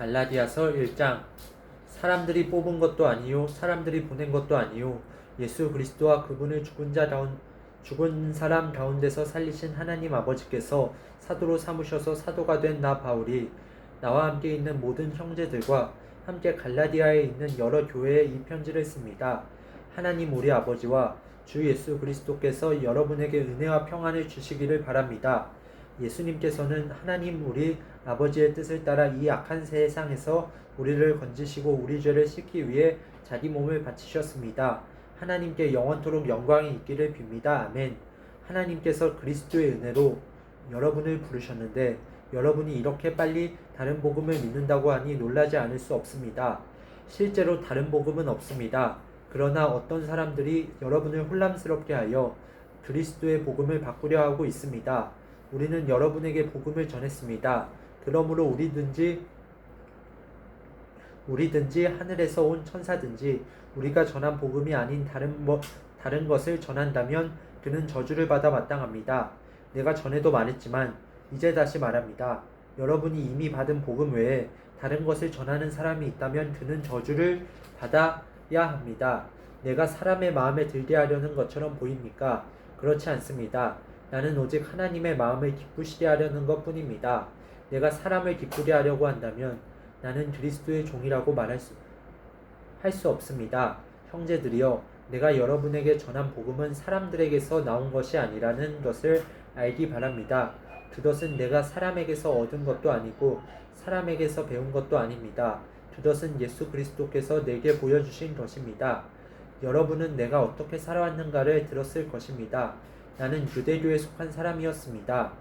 갈라디아서 1장. 사람들이 뽑은 것도 아니요 사람들이 보낸 것도 아니요 예수 그리스도와 그분을 죽은 사람 가운데서 살리신 하나님 아버지께서 사도로 삼으셔서 사도가 된 나 바울이 나와 함께 있는 모든 형제들과 함께 갈라디아에 있는 여러 교회에 이 편지를 씁니다. 하나님 우리 아버지와 주 예수 그리스도께서 여러분에게 은혜와 평안을 주시기를 바랍니다. 예수님께서는 하나님 우리 아버지의 뜻을 따라 이 악한 세상에서 우리를 건지시고 우리 죄를 씻기 위해 자기 몸을 바치셨습니다. 하나님께 영원토록 영광이 있기를 빕니다. 아멘. 하나님께서 그리스도의 은혜로 여러분을 부르셨는데 여러분이 이렇게 빨리 다른 복음을 믿는다고 하니 놀라지 않을 수 없습니다. 실제로 다른 복음은 없습니다. 그러나 어떤 사람들이 여러분을 혼란스럽게 하여 그리스도의 복음을 바꾸려 하고 있습니다. 우리는 여러분에게 복음을 전했습니다. 그러므로 우리든지 하늘에서 온 천사든지 우리가 전한 복음이 아닌 다른 것을 전한다면 그는 저주를 받아 마땅합니다. 내가 전에도 말했지만 이제 다시 말합니다. 여러분이 이미 받은 복음 외에 다른 것을 전하는 사람이 있다면 그는 저주를 받아야 합니다. 내가 사람의 마음에 들게 하려는 것처럼 보입니까? 그렇지 않습니다. 나는 오직 하나님의 마음을 기쁘시게 하려는 것 뿐입니다. 내가 사람을 기쁘게 하려고 한다면 나는 그리스도의 종이라고 할 수 없습니다. 형제들이여, 내가 여러분에게 전한 복음은 사람들에게서 나온 것이 아니라는 것을 알기 바랍니다. 그것은 내가 사람에게서 얻은 것도 아니고 사람에게서 배운 것도 아닙니다. 그것은 예수 그리스도께서 내게 보여주신 것입니다. 여러분은 내가 어떻게 살아왔는가를 들었을 것입니다. 나는 유대교에 속한 사람이었습니다.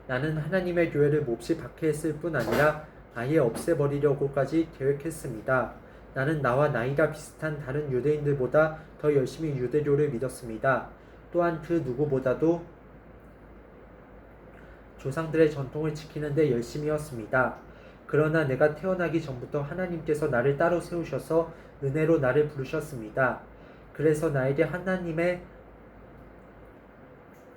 나는 하나님의 교회를 몹시 박해했을 뿐 아니라 아예 없애버리려고까지 계획했습니다. 나는 나와 나이가 비슷한 다른 유대인들보다 더 열심히 유대교를 믿었습니다. 또한 그 누구보다도 조상들의 전통을 지키는 데 열심이었습니다. 그러나 내가 태어나기 전부터 하나님께서 나를 따로 세우셔서 은혜로 나를 부르셨습니다. 그래서 나에게 하나님의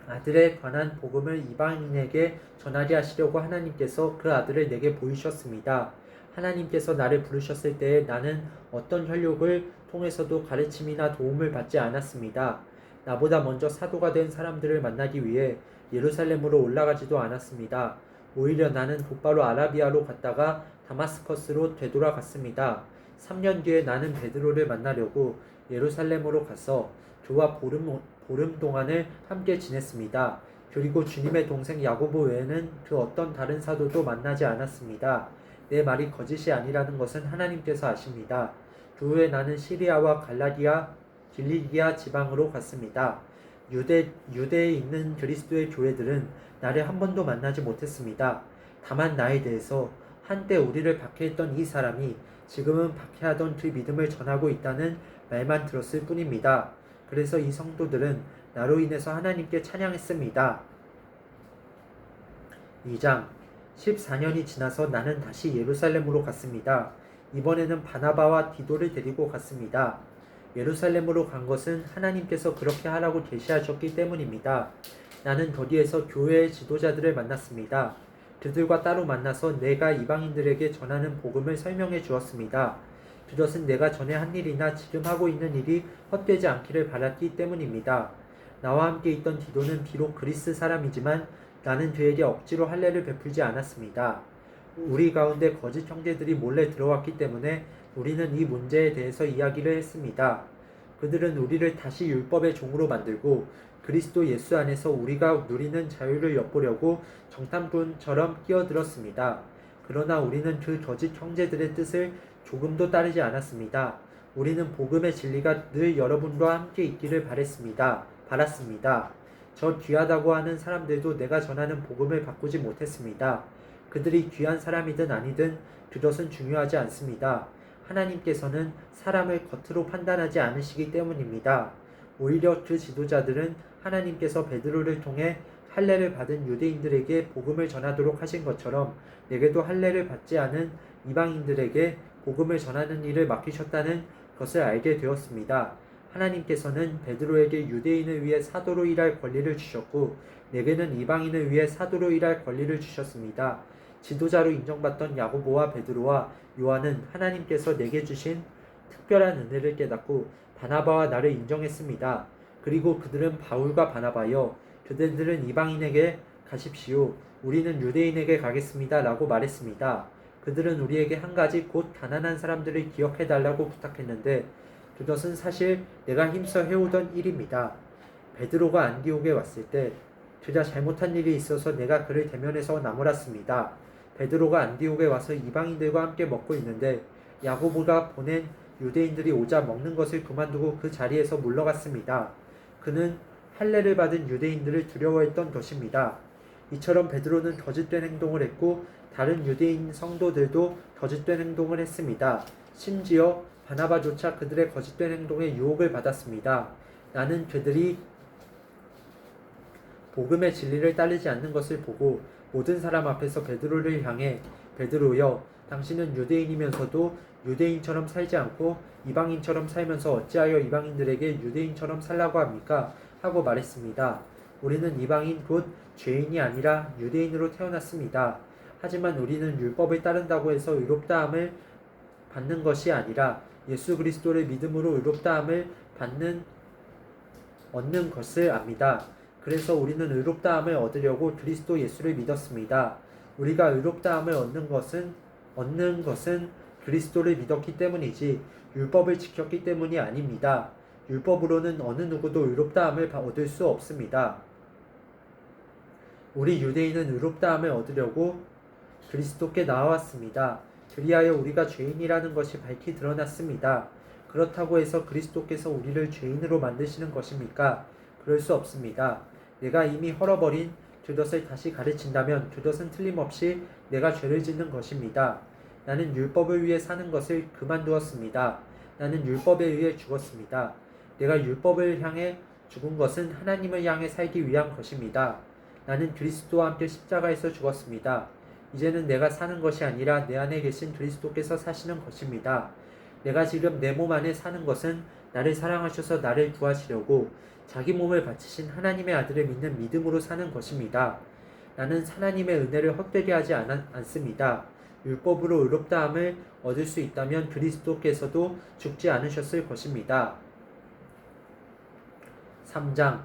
아들에 관한 복음을 이방인에게 전하게 하시려고 하나님께서 그 아들을 내게 보이셨습니다. 하나님께서 나를 부르셨을 때에 나는 어떤 혈육을 통해서도 가르침이나 도움을 받지 않았습니다. 나보다 먼저 사도가 된 사람들을 만나기 위해 예루살렘으로 올라가지도 않았습니다. 오히려 나는 곧바로 아라비아로 갔다가 다마스커스로 되돌아갔습니다. 3년 뒤에 나는 베드로를 만나려고 예루살렘으로 가서 그와 보름 동안을 함께 지냈습니다. 그리고 주님의 동생 야고보 외에는 그 어떤 다른 사도도 만나지 않았습니다. 내 말이 거짓이 아니라는 것은 하나님께서 아십니다. 그 후에 나는 시리아와 길리기아 지방으로 갔습니다. 유대에 있는 그리스도의 교회들은 나를 한 번도 만나지 못했습니다. 다만 나에 대해서 한때 우리를 박해했던 이 사람이 지금은 박해하던 그 믿음을 전하고 있다는 말만 들었을 뿐입니다. 그래서 이 성도들은 나로 인해서 하나님께 찬양했습니다. 2장. 14년이 지나서 나는 다시 예루살렘으로 갔습니다. 이번에는 바나바와 디도를 데리고 갔습니다. 예루살렘으로 간 것은 하나님께서 그렇게 하라고 계시하셨기 때문입니다. 나는 거기에서 교회의 지도자들을 만났습니다. 그들과 따로 만나서 내가 이방인들에게 전하는 복음을 설명해 주었습니다. 그것은 내가 전에 한 일이나 지금 하고 있는 일이 헛되지 않기를 바랐기 때문입니다. 나와 함께 있던 디도는 비록 그리스 사람이지만 나는 그에게 억지로 할례를 베풀지 않았습니다. 우리 가운데 거짓 형제들이 몰래 들어왔기 때문에 우리는 이 문제에 대해서 이야기를 했습니다. 그들은 우리를 다시 율법의 종으로 만들고 그리스도 예수 안에서 우리가 누리는 자유를 엿보려고 정탐꾼처럼 끼어들었습니다. 그러나 우리는 그 거짓 형제들의 뜻을 조금도 따르지 않았습니다. 우리는 복음의 진리가 늘 여러분과 함께 있기를 바랐습니다. 저 귀하다고 하는 사람들도 내가 전하는 복음을 바꾸지 못했습니다. 그들이 귀한 사람이든 아니든 그것은 중요하지 않습니다. 하나님께서는 사람을 겉으로 판단하지 않으시기 때문입니다. 오히려 그 지도자들은 하나님께서 베드로를 통해 할례를 받은 유대인들에게 복음을 전하도록 하신 것처럼 내게도 할례를 받지 않은 이방인들에게 복음을 전하는 일을 맡기셨다는 것을 알게 되었습니다. 하나님께서는 베드로에게 유대인을 위해 사도로 일할 권리를 주셨고 내게는 이방인을 위해 사도로 일할 권리를 주셨습니다. 지도자로 인정받던 야고보와 베드로와 요한은 하나님께서 내게 주신 특별한 은혜를 깨닫고 바나바와 나를 인정했습니다. 그리고 그들은 바울과 바나바여 그대들은 이방인에게 가십시오. 우리는 유대인에게 가겠습니다. 라고 말했습니다. 그들은 우리에게 한 가지 곧 가난한 사람들을 기억해 달라고 부탁했는데 그것은 사실 내가 힘써 해오던 일입니다. 베드로가 안디옥에 왔을 때 그가 잘못한 일이 있어서 내가 그를 대면해서 나무랐습니다. 베드로가 안디옥에 와서 이방인들과 함께 먹고 있는데 야고보가 보낸 유대인들이 오자 먹는 것을 그만두고 그 자리에서 물러갔습니다. 그는 할례를 받은 유대인들을 두려워했던 것입니다. 이처럼 베드로는 거짓된 행동을 했고 다른 유대인 성도들도 거짓된 행동을 했습니다. 심지어 바나바조차 그들의 거짓된 행동에 유혹을 받았습니다. 나는 그들이 복음의 진리를 따르지 않는 것을 보고 모든 사람 앞에서 베드로를 향해 베드로여, 당신은 유대인이면서도 유대인처럼 살지 않고 이방인처럼 살면서 어찌하여 이방인들에게 유대인처럼 살라고 합니까? 하고 말했습니다. 우리는 이방인 곧 죄인이 아니라 유대인으로 태어났습니다. 하지만 우리는 율법을 따른다고 해서 의롭다함을 받는 것이 아니라 예수 그리스도를 믿음으로 의롭다함을 얻는 것을 압니다. 그래서 우리는 의롭다함을 얻으려고 그리스도 예수를 믿었습니다. 우리가 의롭다함을 얻는 것은 그리스도를 믿었기 때문이지 율법을 지켰기 때문이 아닙니다. 율법으로는 어느 누구도 의롭다함을 얻을 수 없습니다. 우리 유대인은 의롭다함을 얻으려고 그리스도께 나아왔습니다. 그리하여 우리가 죄인이라는 것이 밝히 드러났습니다. 그렇다고 해서 그리스도께서 우리를 죄인으로 만드시는 것입니까? 그럴 수 없습니다. 내가 이미 헐어버린 그것을 다시 가르친다면 그것은 틀림없이 내가 죄를 짓는 것입니다. 나는 율법을 위해 사는 것을 그만두었습니다. 나는 율법에 의해 죽었습니다. 내가 율법을 향해 죽은 것은 하나님을 향해 살기 위한 것입니다. 나는 그리스도와 함께 십자가에서 죽었습니다. 이제는 내가 사는 것이 아니라 내 안에 계신 그리스도께서 사시는 것입니다. 내가 지금 내 몸 안에 사는 것은 나를 사랑하셔서 나를 구하시려고 자기 몸을 바치신 하나님의 아들을 믿는 믿음으로 사는 것입니다. 나는 하나님의 은혜를 헛되게 하지 않습니다. 율법으로 의롭다함을 얻을 수 있다면 그리스도께서도 죽지 않으셨을 것입니다. 3장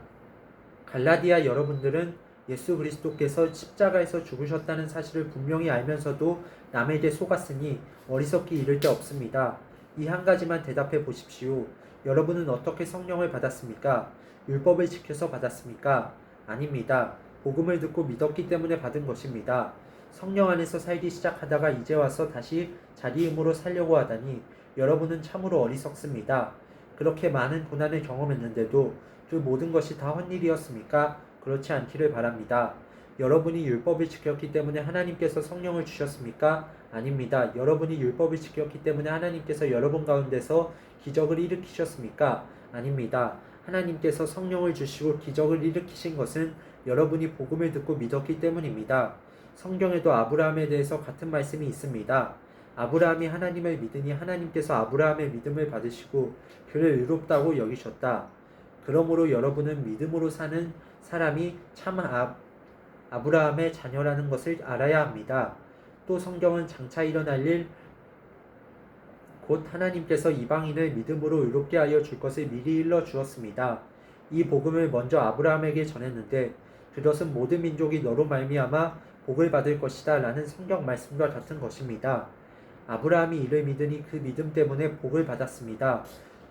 갈라디아 여러분들은 예수 그리스도께서 십자가에서 죽으셨다는 사실을 분명히 알면서도 남에게 속았으니 어리석기 이를 데 없습니다. 이 한 가지만 대답해 보십시오. 여러분은 어떻게 성령을 받았습니까? 율법을 지켜서 받았습니까? 아닙니다. 복음을 듣고 믿었기 때문에 받은 것입니다. 성령 안에서 살기 시작하다가 이제 와서 다시 자기 힘으로 살려고 하다니 여러분은 참으로 어리석습니다. 그렇게 많은 고난을 경험했는데도 그 모든 것이 다 헛일이었습니까? 그렇지 않기를 바랍니다. 여러분이 율법을 지켰기 때문에 하나님께서 성령을 주셨습니까? 아닙니다. 여러분이 율법을 지켰기 때문에 하나님께서 여러분 가운데서 기적을 일으키셨습니까? 아닙니다. 하나님께서 성령을 주시고 기적을 일으키신 것은 여러분이 복음을 듣고 믿었기 때문입니다. 성경에도 아브라함에 대해서 같은 말씀이 있습니다. 아브라함이 하나님을 믿으니 하나님께서 아브라함의 믿음을 받으시고 그를 의롭다고 여기셨다. 그러므로 여러분은 믿음으로 사는 사람이 참 아브라함의 자녀라는 것을 알아야 합니다. 또 성경은 장차 일어날 일, 곧 하나님께서 이방인을 믿음으로 의롭게 하여 줄 것을 미리 일러 주었습니다. 이 복음을 먼저 아브라함에게 전했는데 그것은 모든 민족이 너로 말미암아 복을 받을 것이다 라는 성경 말씀과 같은 것입니다. 아브라함이 이를 믿으니 그 믿음 때문에 복을 받았습니다.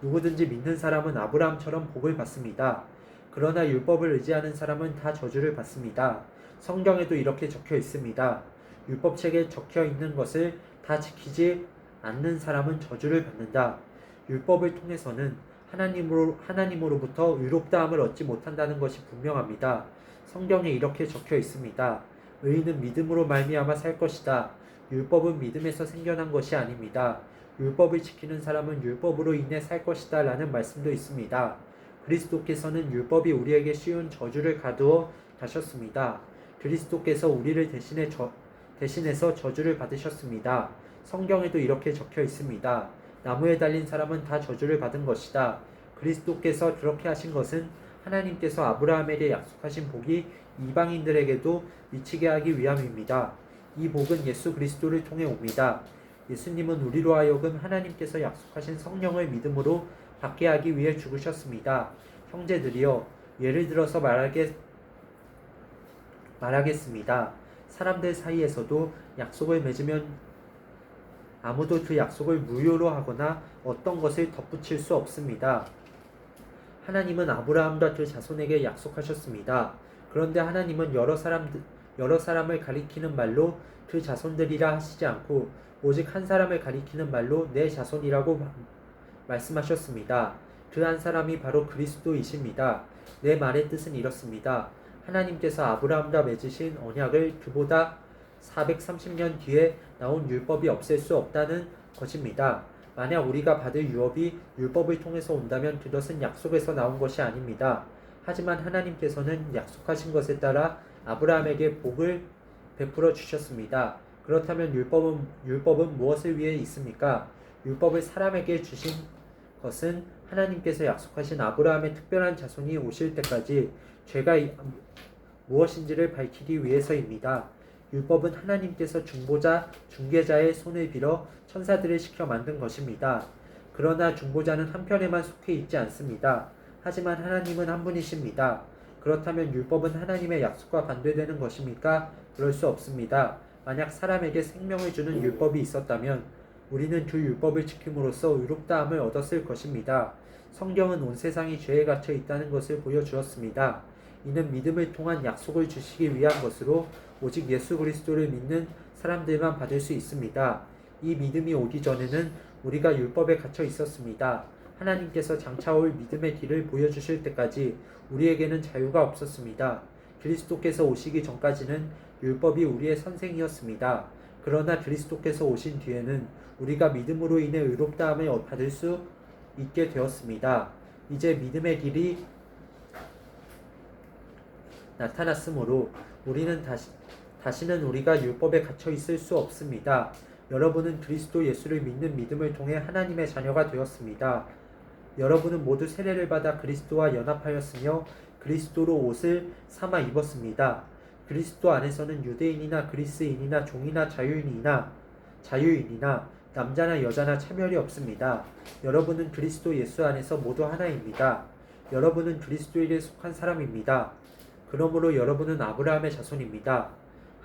누구든지 믿는 사람은 아브라함처럼 복을 받습니다. 그러나 율법을 의지하는 사람은 다 저주를 받습니다. 성경에도 이렇게 적혀 있습니다. 율법책에 적혀 있는 것을 다 지키지 않는 사람은 저주를 받는다. 율법을 통해서는 하나님으로부터 의롭다함을 얻지 못한다는 것이 분명합니다. 성경에 이렇게 적혀 있습니다. 의인은 믿음으로 말미암아 살 것이다. 율법은 믿음에서 생겨난 것이 아닙니다. 율법을 지키는 사람은 율법으로 인해 살 것이다 라는 말씀도 있습니다. 그리스도께서는 율법이 우리에게 씌운 저주를 가두어 가셨습니다. 그리스도께서 우리를 대신해서 저주를 받으셨습니다. 성경에도 이렇게 적혀 있습니다. 나무에 달린 사람은 다 저주를 받은 것이다. 그리스도께서 그렇게 하신 것은 하나님께서 아브라함에게 약속하신 복이 이방인들에게도 미치게 하기 위함입니다. 이 복은 예수 그리스도를 통해 옵니다. 예수님은 우리로 하여금 하나님께서 약속하신 성령을 믿음으로 받게 하기 위해 죽으셨습니다. 형제들이여, 예를 들어서 말하겠습니다. 사람들 사이에서도 약속을 맺으면 아무도 그 약속을 무효로 하거나 어떤 것을 덧붙일 수 없습니다. 하나님은 아브라함과 그 자손에게 약속하셨습니다. 그런데 하나님은 여러 사람을 가리키는 말로 그 자손들이라 하시지 않고 오직 한 사람을 가리키는 말로 내 자손이라고 말씀하셨습니다. 그 한 사람이 바로 그리스도이십니다. 내 말의 뜻은 이렇습니다. 하나님께서 아브라함과 맺으신 언약을 그보다 430년 뒤에 나온 율법이 없앨 수 없다는 것입니다. 만약 우리가 받을 유업이 율법을 통해서 온다면 그것은 약속에서 나온 것이 아닙니다. 하지만 하나님께서는 약속하신 것에 따라 아브라함에게 복을 베풀어 주셨습니다. 그렇다면 율법은 무엇을 위해 있습니까? 율법을 사람에게 주신 것은 하나님께서 약속하신 아브라함의 특별한 자손이 오실 때까지 죄가 무엇인지를 밝히기 위해서입니다. 율법은 하나님께서 중개자의 손을 빌어 천사들을 시켜 만든 것입니다. 그러나 중보자는 한편에만 속해 있지 않습니다. 하지만 하나님은 한 분이십니다. 그렇다면 율법은 하나님의 약속과 반대되는 것입니까? 그럴 수 없습니다. 만약 사람에게 생명을 주는 율법이 있었다면 우리는 그 율법을 지킴으로써 의롭다함을 얻었을 것입니다. 성경은 온 세상이 죄에 갇혀 있다는 것을 보여주었습니다. 이는 믿음을 통한 약속을 주시기 위한 것으로 오직 예수 그리스도를 믿는 사람들만 받을 수 있습니다. 이 믿음이 오기 전에는 우리가 율법에 갇혀 있었습니다. 하나님께서 장차 올 믿음의 길을 보여주실 때까지 우리에게는 자유가 없었습니다. 그리스도께서 오시기 전까지는 율법이 우리의 선생이었습니다. 그러나 그리스도께서 오신 뒤에는 우리가 믿음으로 인해 의롭다함을 받을 수 있게 되었습니다. 이제 믿음의 길이 나타났으므로 우리는 다시는 우리가 율법에 갇혀 있을 수 없습니다. 여러분은 그리스도 예수를 믿는 믿음을 통해 하나님의 자녀가 되었습니다. 여러분은 모두 세례를 받아 그리스도와 연합하였으며 그리스도로 옷을 삼아 입었습니다. 그리스도 안에서는 유대인이나 그리스인이나 종이나 자유인이나 남자나 여자나 차별이 없습니다. 여러분은 그리스도 예수 안에서 모두 하나입니다. 여러분은 그리스도에게 속한 사람입니다. 그러므로 여러분은 아브라함의 자손입니다.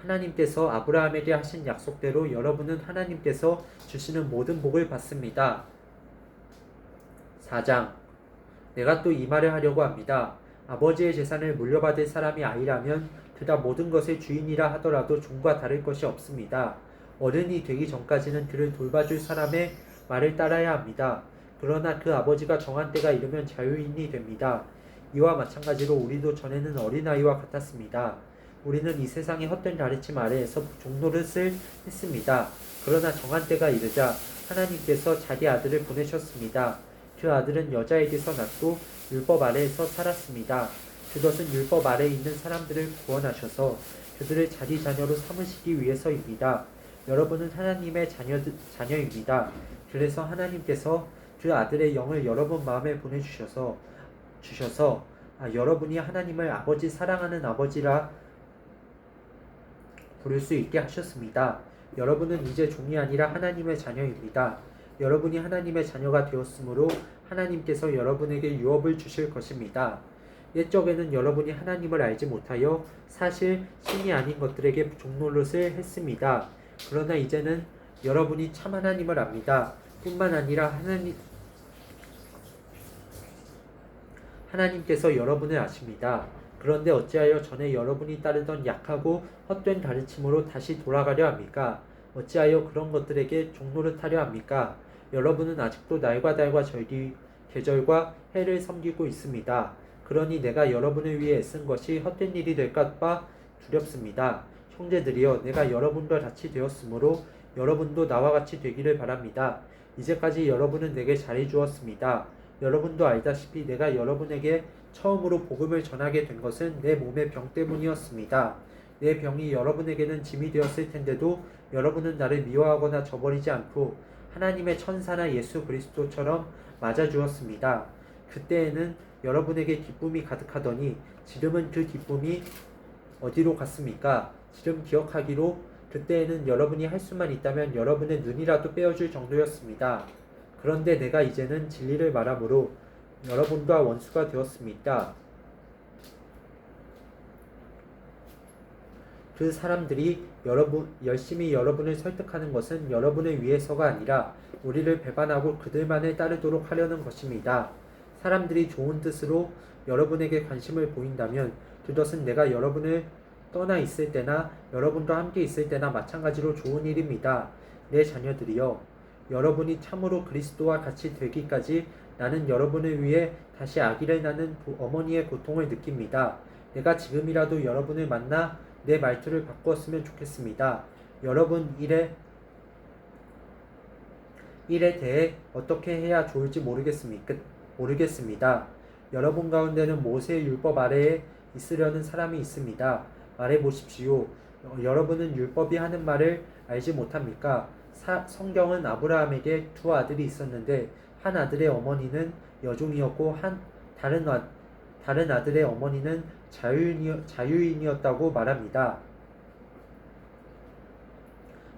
하나님께서 아브라함에게 하신 약속대로 여러분은 하나님께서 주시는 모든 복을 받습니다. 4장. 내가 또 이 말을 하려고 합니다. 아버지의 재산을 물려받을 사람이 아이라면 그가 모든 것의 주인이라 하더라도 종과 다를 것이 없습니다. 어른이 되기 전까지는 그를 돌봐줄 사람의 말을 따라야 합니다. 그러나 그 아버지가 정한 때가 이르면 자유인이 됩니다. 이와 마찬가지로 우리도 전에는 어린아이와 같았습니다. 우리는 이 세상의 헛된 가르침 아래에서 종노릇을 했습니다. 그러나 정한 때가 이르자 하나님께서 자기 아들을 보내셨습니다. 그 아들은 여자에게서 낳고 율법 아래에서 살았습니다. 그것은 율법 아래에 있는 사람들을 구원하셔서 그들을 자기 자녀로 삼으시기 위해서입니다. 여러분은 하나님의 자녀입니다. 그래서 하나님께서 그 아들의 영을 여러분 마음에 보내주셔서 여러분이 하나님을 아버지 사랑하는 아버지라 부를 수 있게 하셨습니다. 여러분은 이제 종이 아니라 하나님의 자녀입니다. 여러분이 하나님의 자녀가 되었으므로 하나님께서 여러분에게 유업을 주실 것입니다. 옛적에는 여러분이 하나님을 알지 못하여 사실 신이 아닌 것들에게 종노릇을 했습니다. 그러나 이제는 여러분이 참 하나님을 압니다. 뿐만 아니라 하나님께서 여러분을 아십니다. 그런데 어찌하여 전에 여러분이 따르던 약하고 헛된 가르침으로 다시 돌아가려 합니까? 어찌하여 그런 것들에게 종노릇하려 합니까? 여러분은 아직도 날과 달과 계절과 해를 섬기고 있습니다. 그러니 내가 여러분을 위해 애쓴 것이 헛된 일이 될까 봐 두렵습니다. 형제들이여, 내가 여러분과 같이 되었으므로 여러분도 나와 같이 되기를 바랍니다. 이제까지 여러분은 내게 잘해주었습니다. 여러분도 알다시피 내가 여러분에게 처음으로 복음을 전하게 된 것은 내 몸의 병 때문이었습니다. 내 병이 여러분에게는 짐이 되었을 텐데도 여러분은 나를 미워하거나 저버리지 않고 하나님의 천사나 예수 그리스도처럼 맞아주었습니다. 그때에는 여러분에게 기쁨이 가득하더니 지금은 그 기쁨이 어디로 갔습니까? 지금 기억하기로 그때에는 여러분이 할 수만 있다면 여러분의 눈이라도 빼어줄 정도였습니다. 그런데 내가 이제는 진리를 말함으로 여러분과 원수가 되었습니다. 그 사람들이 열심히 여러분을 설득하는 것은 여러분을 위해서가 아니라 우리를 배반하고 그들만을 따르도록 하려는 것입니다. 사람들이 좋은 뜻으로 여러분에게 관심을 보인다면 그것은 내가 여러분을 떠나 있을 때나 여러분과 함께 있을 때나 마찬가지로 좋은 일입니다. 내 자녀들이여, 여러분이 참으로 그리스도와 같이 되기까지 나는 여러분을 위해 다시 아기를 낳는 어머니의 고통을 느낍니다. 내가 지금이라도 여러분을 만나 내 말투를 바꾸었으면 좋겠습니다. 여러분 일에 대해 어떻게 해야 좋을지 모르겠습니다. 여러분 가운데는 모세의 율법 아래에 있으려는 사람이 있습니다. 말해보십시오. 여러분은 율법이 하는 말을 알지 못합니까? 성경은 아브라함에게 두 아들이 있었는데 한 아들의 어머니는 여종이었고 다른 아들의 어머니는 자유인이었다고 말합니다.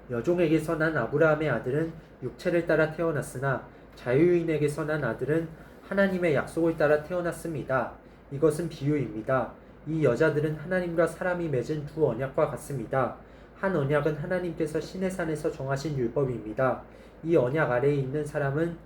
여종에게서 난 아브라함의 아들은 육체를 따라 태어났으나 자유인에게서 난 아들은 하나님의 약속을 따라 태어났습니다. 이것은 비유입니다. 이 여자들은 하나님과 사람이 맺은 두 언약과 같습니다. 한 언약은 하나님께서 시내산에서 정하신 율법입니다. 이 언약 아래에 있는 사람은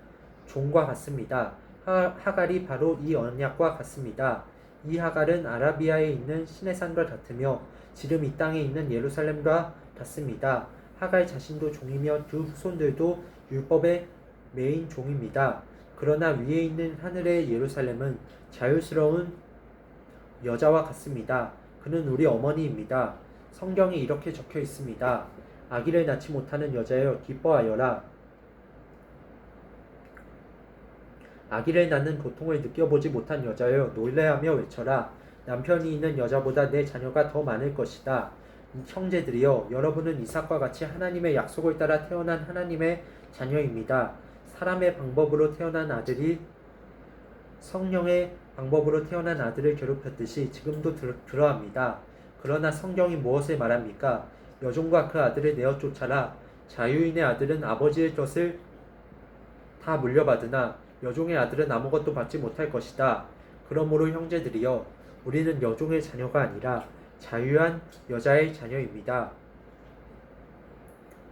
종과 같습니다. 하갈이 바로 이 언약과 같습니다. 이 하갈은 아라비아에 있는 시내산과 같으며 지금 이 땅에 있는 예루살렘과 같습니다. 하갈 자신도 종이며 두 후손들도 율법의 메인 종입니다. 그러나 위에 있는 하늘의 예루살렘은 자유스러운 여자와 같습니다. 그는 우리 어머니입니다. 성경에 이렇게 적혀 있습니다. 아기를 낳지 못하는 여자여 기뻐하여라. 아기를 낳는 고통을 느껴보지 못한 여자여 놀래하며 외쳐라. 남편이 있는 여자보다 내 자녀가 더 많을 것이다. 형제들이여, 여러분은 이삭과 같이 하나님의 약속을 따라 태어난 하나님의 자녀입니다. 사람의 방법으로 태어난 아들이 성령의 방법으로 태어난 아들을 괴롭혔듯이 지금도 그러합니다. 그러나 성경이 무엇을 말합니까? 여종과 그 아들을 내어 쫓아라. 자유인의 아들은 아버지의 것을 다 물려받으나 여종의 아들은 아무것도 받지 못할 것이다. 그러므로 형제들이여, 우리는 여종의 자녀가 아니라 자유한 여자의 자녀입니다.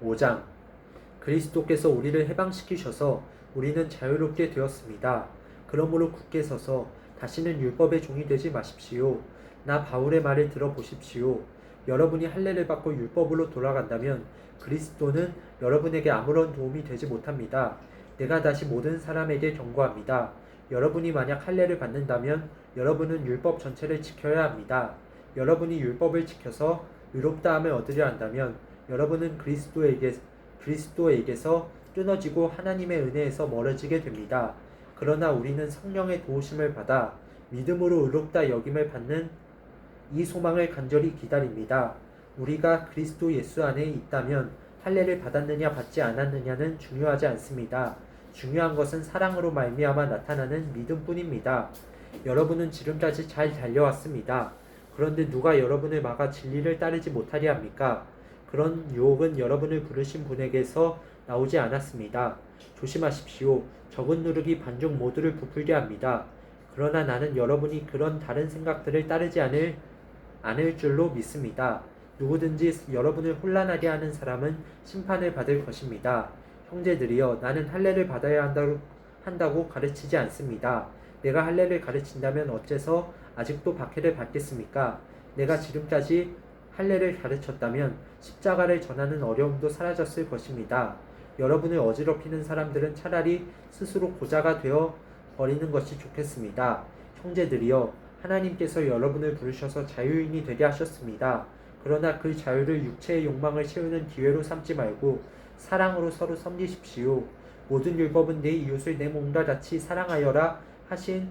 5장. 그리스도께서 우리를 해방시키셔서 우리는 자유롭게 되었습니다. 그러므로 굳게 서서 다시는 율법의 종이 되지 마십시오. 나 바울의 말을 들어보십시오. 여러분이 할례를 받고 율법으로 돌아간다면 그리스도는 여러분에게 아무런 도움이 되지 못합니다. 내가 다시 모든 사람에게 경고합니다. 여러분이 만약 할례를 받는다면 여러분은 율법 전체를 지켜야 합니다. 여러분이 율법을 지켜서 의롭다함을 얻으려 한다면 여러분은 그리스도에게서 끊어지고 하나님의 은혜에서 멀어지게 됩니다. 그러나 우리는 성령의 도우심을 받아 믿음으로 의롭다 여김을 받는 이 소망을 간절히 기다립니다. 우리가 그리스도 예수 안에 있다면 할례를 받았느냐 받지 않았느냐는 중요하지 않습니다. 중요한 것은 사랑으로 말미암아 나타나는 믿음뿐입니다. 여러분은 지금까지 잘 달려왔습니다. 그런데 누가 여러분을 막아 진리를 따르지 못하게 합니까? 그런 유혹은 여러분을 부르신 분에게서 나오지 않았습니다. 조심하십시오. 적은 누룩이 반죽 모두를 부풀게 합니다. 그러나 나는 여러분이 그런 다른 생각들을 따르지 않을 줄로 믿습니다. 누구든지 여러분을 혼란하게 하는 사람은 심판을 받을 것입니다. 형제들이여, 나는 할례를 받아야 한다고 가르치지 않습니다. 내가 할례를 가르친다면 어째서 아직도 박해를 받겠습니까? 내가 지금까지 할례를 가르쳤다면 십자가를 전하는 어려움도 사라졌을 것입니다. 여러분을 어지럽히는 사람들은 차라리 스스로 고자가 되어 버리는 것이 좋겠습니다. 형제들이여, 하나님께서 여러분을 부르셔서 자유인이 되게 하셨습니다. 그러나 그 자유를 육체의 욕망을 채우는 기회로 삼지 말고 사랑으로 서로 섬기십시오. 모든 율법은 내 이웃을 내 몸과 같이 사랑하여라 하신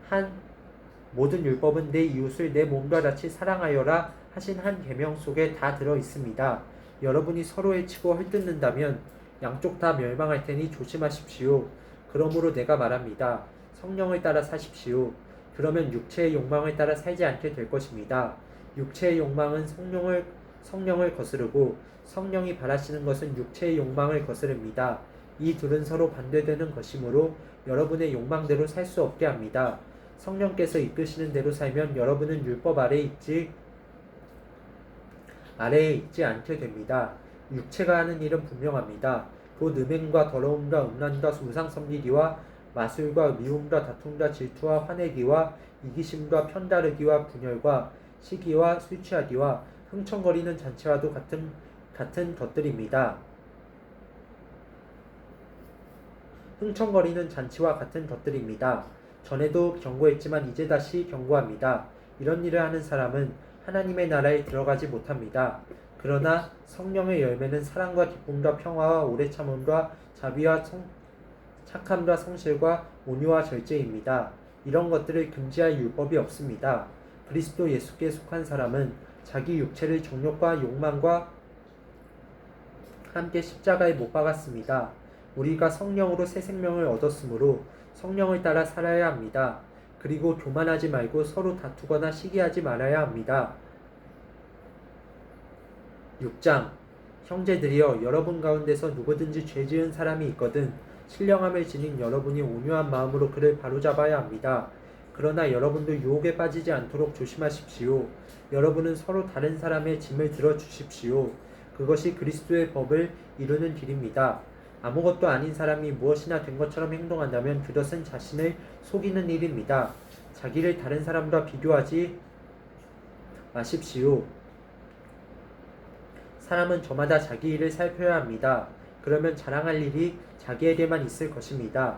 한 계명 속에 다 들어 있습니다. 여러분이 서로의 치고 헐뜯는다면 양쪽 다 멸망할 테니 조심하십시오. 그러므로 내가 말합니다. 성령을 따라 사십시오. 그러면 육체의 욕망을 따라 살지 않게 될 것입니다. 육체의 욕망은 성령을 거스르고 성령이 바라시는 것은 육체의 욕망을 거스릅니다. 이 둘은 서로 반대되는 것이므로 여러분의 욕망대로 살 수 없게 합니다. 성령께서 이끄시는 대로 살면 여러분은 율법 아래에 있지 않게 됩니다. 육체가 하는 일은 분명합니다. 곧 음행과 더러움과 음란과 우상섬기기와 마술과 미움과 다툼과 질투와 화내기와 이기심과 편다르기와 분열과 시기와 술 취하기와 흥청거리는 잔치와도 같은 것들입니다. 흥청거리는 잔치와 같은 것들입니다. 전에도 경고했지만 이제 다시 경고합니다. 이런 일을 하는 사람은 하나님의 나라에 들어가지 못합니다. 그러나 성령의 열매는 사랑과 기쁨과 평화와 오래 참음과 자비와 착함과 성실과 온유와 절제입니다. 이런 것들을 금지할 율법이 없습니다. 그리스도 예수께 속한 사람은 자기 육체를 정욕과 욕망과 함께 십자가에 못 박았습니다. 우리가 성령으로 새 생명을 얻었으므로 성령을 따라 살아야 합니다. 그리고 교만하지 말고 서로 다투거나 시기하지 말아야 합니다. 6장 형제들이여 여러분 가운데서 누구든지 죄 지은 사람이 있거든 신령함을 지닌 여러분이 온유한 마음으로 그를 바로잡아야 합니다. 그러나 여러분도 유혹에 빠지지 않도록 조심하십시오. 여러분은 서로 다른 사람의 짐을 들어주십시오. 그것이 그리스도의 법을 이루는 길입니다. 아무것도 아닌 사람이 무엇이나 된 것처럼 행동한다면 그것은 자신을 속이는 일입니다. 자기를 다른 사람과 비교하지 마십시오. 사람은 저마다 자기 일을 살펴야 합니다. 그러면 자랑할 일이 자기에게만 있을 것입니다.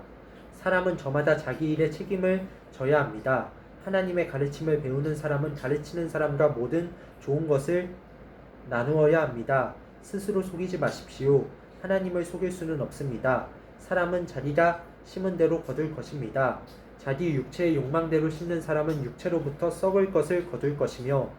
사람은 저마다 자기 일에 책임을 져야 합니다. 하나님의 가르침을 배우는 사람은 가르치는 사람과 모든 좋은 것을 나누어야 합니다. 스스로 속이지 마십시오. 하나님을 속일 수는 없습니다. 사람은 자기가 심은 대로 거둘 것입니다. 자기 육체의 욕망대로 심는 사람은 육체로부터 썩을 것을 거둘 것이며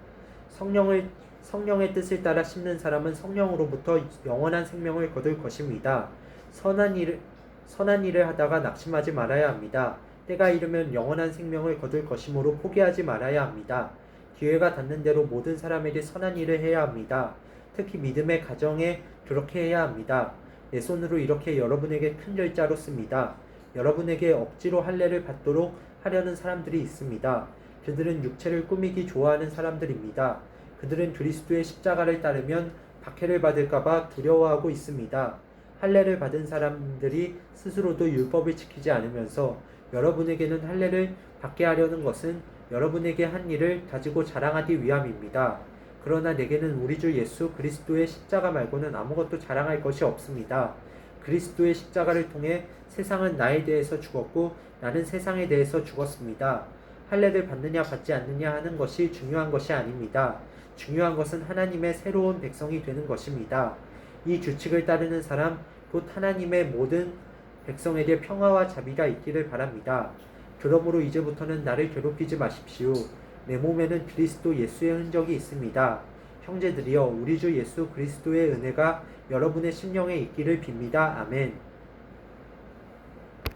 성령의 뜻을 따라 심는 사람은 성령으로부터 영원한 생명을 거둘 것입니다. 선한 일을 하다가 낙심하지 말아야 합니다. 때가 이르면 영원한 생명을 거둘 것이므로 포기하지 말아야 합니다. 기회가 닿는 대로 모든 사람에게 선한 일을 해야 합니다. 특히 믿음의 가정에 그렇게 해야 합니다. 내 손으로 이렇게 여러분에게 큰 결자로 씁니다. 여러분에게 억지로 할례를 받도록 하려는 사람들이 있습니다. 그들은 육체를 꾸미기 좋아하는 사람들입니다. 그들은 그리스도의 십자가를 따르면 박해를 받을까봐 두려워하고 있습니다. 할례를 받은 사람들이 스스로도 율법을 지키지 않으면서 여러분에게는 할례를 받게 하려는 것은 여러분에게 한 일을 가지고 자랑하기 위함입니다. 그러나 내게는 우리 주 예수 그리스도의 십자가 말고는 아무것도 자랑할 것이 없습니다. 그리스도의 십자가를 통해 세상은 나에 대해서 죽었고 나는 세상에 대해서 죽었습니다. 할례를 받느냐 받지 않느냐 하는 것이 중요한 것이 아닙니다. 중요한 것은 하나님의 새로운 백성이 되는 것입니다. 이 규칙을 따르는 사람, 곧 하나님의 모든 백성에게 평화와 자비가 있기를 바랍니다. 그러므로 이제부터는 나를 괴롭히지 마십시오. 내 몸에는 그리스도 예수의 흔적이 있습니다. 형제들이여 우리 주 예수 그리스도의 은혜가 여러분의 심령에 있기를 빕니다. 아멘.